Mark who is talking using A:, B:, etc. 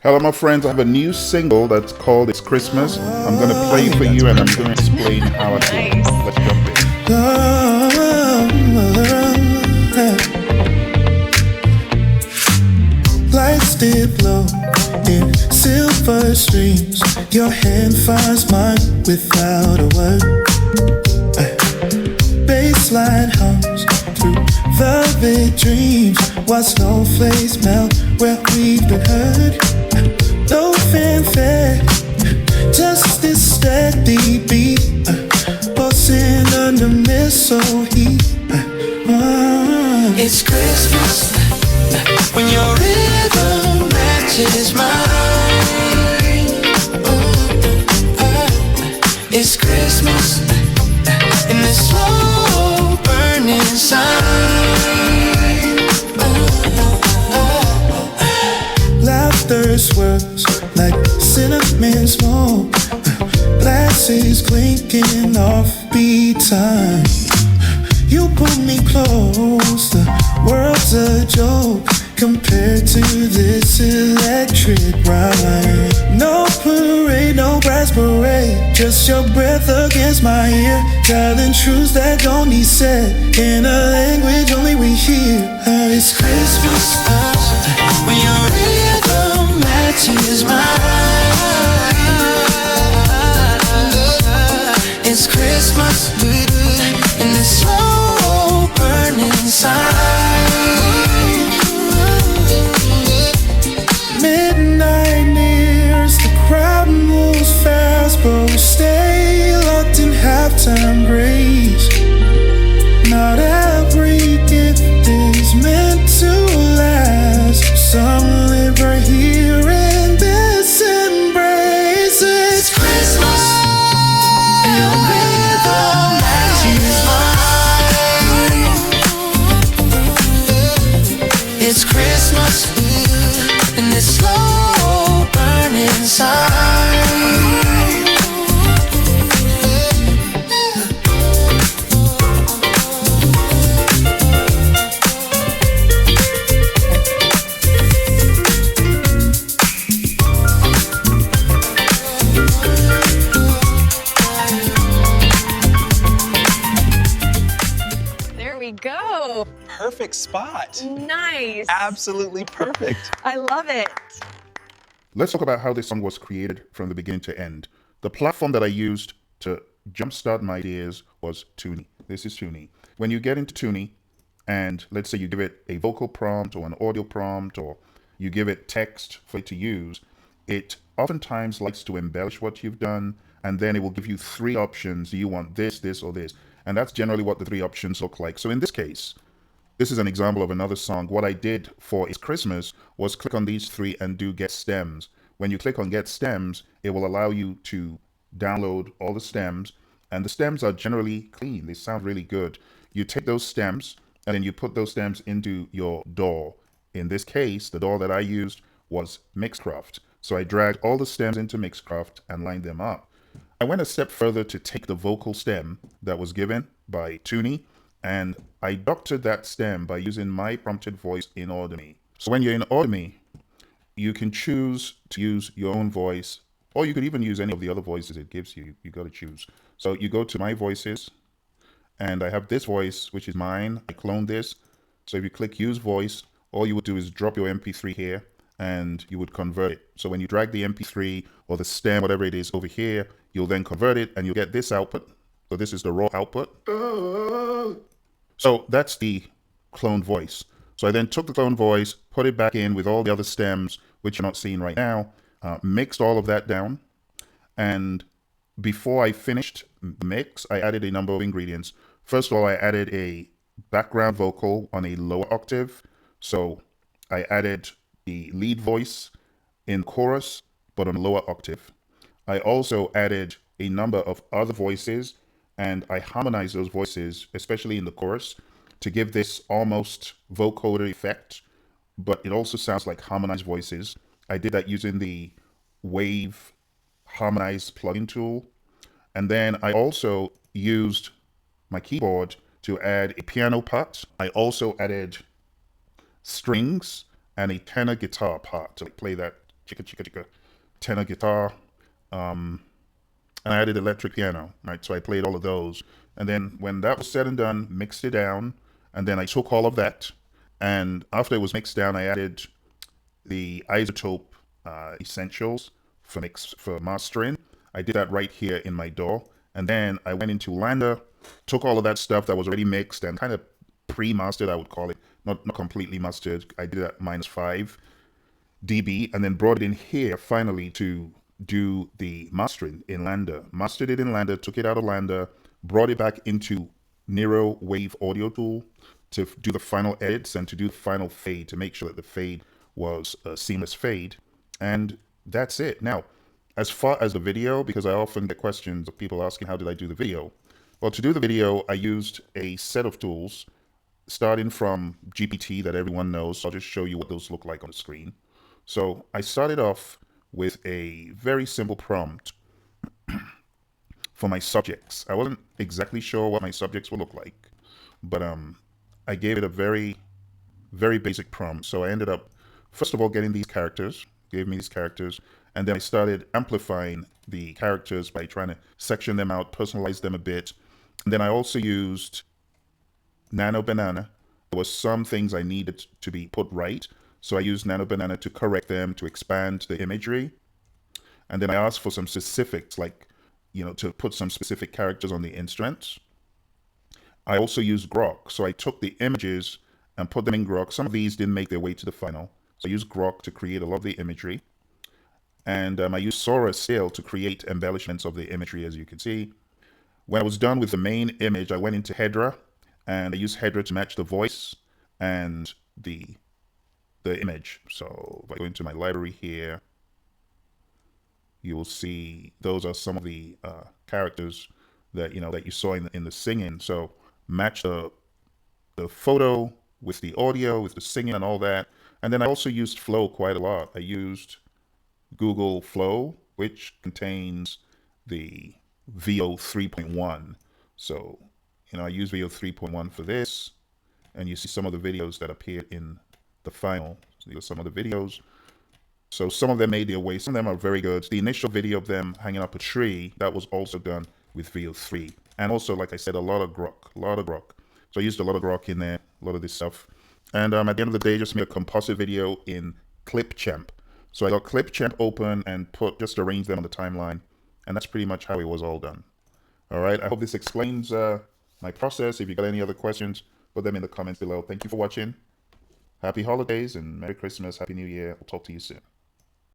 A: Hello, my friends. I have a new single that's called It's Christmas. I'm going to play for you and I'm going to explain how I do it.
B: Nice.
A: Let's jump in.
C: Lights dip low in silver streams. Your hand finds mine without a word. Baseline hums through velvet dreams while snowflakes melt where we've been heard. No fanfare, just this steady beat, pulsing under mistletoe heat. It's Christmas when your rhythm matches mine. It's Christmas in this slow burning sign. Laughter swirls like cinnamon smoke. Glasses clinking off beat time. You pull me close, the world's a joke compared to this electric ride. No parade, no brass parade, just your breath against my ear, telling truths that don't need said in a language only we hear. It's Christmas when your rhythm matches mine. It's Christmas in this slow burning sign. Midnight nears, the crowd moves fast, but we stay locked in halftime grace. Not every gift is meant to last. Some live right here in this embrace. It's Christmas, and your rhythm matches mine. It's Christmas in this slow burning sign.
B: There we go.
D: Perfect spot.
B: Nice.
D: Absolutely perfect.
B: I love it.
A: Let's talk about how this song was created from the beginning to end. The platform that I used to jumpstart my ideas was Tunee. This is Tunee. When you get into Tunee, and let's say you give it a vocal prompt or an audio prompt, or you give it text for it to use, it oftentimes likes to embellish what you've done, and then it will give you three options. Do you want this, this, or this? And that's generally what the three options look like. So in this case, this is an example of another song. What I did for It's Christmas was click on these three and do Get Stems. When you click on Get Stems, it will allow you to download all the stems, and the stems are generally clean. They sound really good. You take those stems and then you put those stems into your DAW. In this case, the DAW that I used was Mixcraft. So I dragged all the stems into Mixcraft and lined them up. I went a step further to take the vocal stem that was given by Tunee, and I doctored that stem by using my prompted voice in Audimee. So when you're in Audimee, you can choose to use your own voice, or you could even use any of the other voices it gives you. You got to choose. So you go to My Voices, and I have this voice, which is mine. I cloned this. So if you click Use Voice, all you would do is drop your MP3 here, and you would convert it. So when you drag the MP3 or the stem, whatever it is, over here, you'll then convert it, and you'll get this output. So this is the raw output. So that's the cloned voice. So I then took the cloned voice, put it back in with all the other stems, which you're not seeing right now, mixed all of that down. And before I finished the mix, I added a number of ingredients. First of all, I added a background vocal on a lower octave. So I added the lead voice in chorus, but on a lower octave. I also added a number of other voices, and I harmonized those voices, especially in the chorus, to give this almost vocoder effect, but it also sounds like harmonized voices. I did that using the Wave Harmonize plugin tool. And then I also used my keyboard to add a piano part. I also added strings and a tenor guitar part to play that chicka chicka chicka, tenor guitar, and I added electric piano, right? So I played all of those. And then when that was said and done, mixed it down, and then I took all of that, and after it was mixed down, I added the isotope essentials for mastering. I did that right here in my DAW, and then I went into Lander, took all of that stuff that was already mixed and kind of pre-mastered, I would call it, not completely mastered. I did that -5 dB, and then brought it in here finally to do the mastering in Lander. Mastered it in Lander, took it out of Lander, brought it back into Nero Wave Audio Tool to do the final edits and to do the final fade to make sure that the fade was a seamless fade. And that's it. Now, as far as the video, because I often get questions of people asking how did I do the video? Well, to do the video, I used a set of tools starting from GPT that everyone knows. So I'll just show you what those look like on the screen. So I started off with a very simple prompt for my subjects. I wasn't exactly sure what my subjects would look like, but I gave it a very, very basic prompt. So I ended up, first of all, getting these characters, gave me these characters, and then I started amplifying the characters by trying to section them out, personalize them a bit. And then I also used Nano Banana. There was some things I needed to be put right, so I used Nano Banana to correct them, to expand the imagery. And then I asked for some specifics, like, to put some specific characters on the instruments. I also used Grok. So I took the images and put them in Grok. Some of these didn't make their way to the final. So I used Grok to create a lot of the imagery. And I used Sora scale to create embellishments of the imagery, as you can see. When I was done with the main image, I went into Hedra, and I used Hedra to match the voice and the image. So if I go into my library here, you will see those are some of the characters that that you saw in the singing. So match the photo with the audio, with the singing and all that. And then I also used Flow quite a lot. I used Google Flow, which contains the VO 3.1. So I use VO 3.1 for this, and you see some of the videos that appeared in the final. So these are some of the videos. So some of them made their way. Some of them are very good. The initial video of them hanging up a tree, that was also done with VO3. And also, like I said, a lot of Grok. So I used a lot of Grok in there, a lot of this stuff. And at the end of the day, just made a composite video in Clipchamp. So I got Clipchamp open and just arranged them on the timeline. And that's pretty much how it was all done. All right, I hope this explains my process. If you got any other questions, put them in the comments below. Thank you for watching. Happy holidays and Merry Christmas, Happy New Year. I'll talk to you soon.